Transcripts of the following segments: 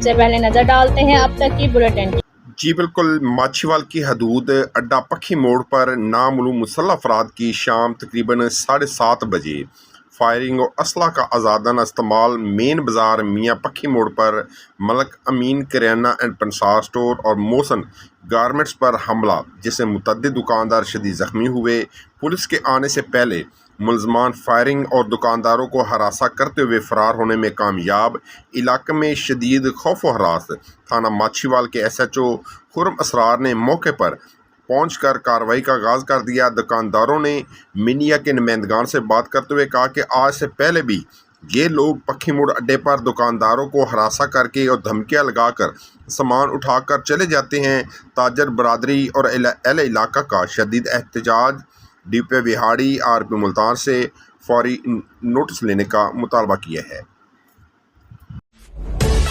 से पहले नजर डालते हैं अब तक की बुलेटिन। जी बिल्कुल, माछीवाल की हदूद अड्डा पक्खी मोड़ पर नामालूम मुसल्लह अफराद की शाम तकरीबन 7:30 बजे फायरिंग और असला का आज़ादाना इस्तेमाल मेन बाज़ार मियाँ पक्खी मोड़ पर मलक अमीन करियाना एंड पंसार स्टोर और मोहसन गारमेंट्स पर हमला, जिससे मुतअद्दिद दुकानदार शदीद ज़ख्मी हुए। पुलिस के आने से पहले मुलजमान फायरिंग और दुकानदारों को हरासा करते हुए फरार होने में कामयाब। इलाके में शदीद खौफ व हरास। थाना माछीवाल के SHO खुर्रम असरार ने मौके पर पहुंचकर कार्रवाई का आगाज़ कर दिया। दुकानदारों ने मीडिया के नुमाइंदगान से बात करते हुए कहा कि आज से पहले भी ये लोग पक्खी मोड़ अड्डे पर दुकानदारों को हरासा करके और धमकियां लगाकर सामान उठाकर चले जाते हैं। ताजर बरादरी और अहले इलाका का शदीद एहतजाज। DP विहाड़ी RP मुल्तान से फौरी नोटिस लेने का मुतालबा किया है।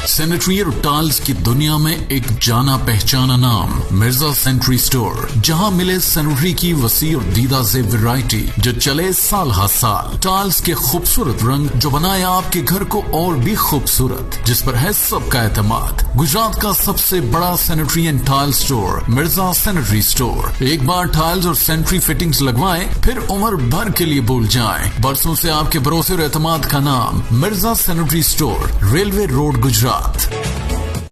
सैनिटरी और टाइल्स की दुनिया में एक जाना पहचाना नाम मिर्जा सैनिटरी स्टोर, जहां मिले सैनिटरी की वसी और दीदा से वैरायटी जो चले साल हर साल। टाइल्स के खूबसूरत रंग जो बनाए आपके घर को और भी खूबसूरत, जिस पर है सबका एतमाद। गुजरात का सबसे बड़ा sanitary and tile store Mirza sanitary store. एक बार टाइल्स और सैनिटरी फिटिंग्स लगवाएं, फिर उम्र भर के लिए भूल जाएं। बरसों से आपके भरोसे और एतमाद का नाम Mirza sanitary store, railway road, Gujarat.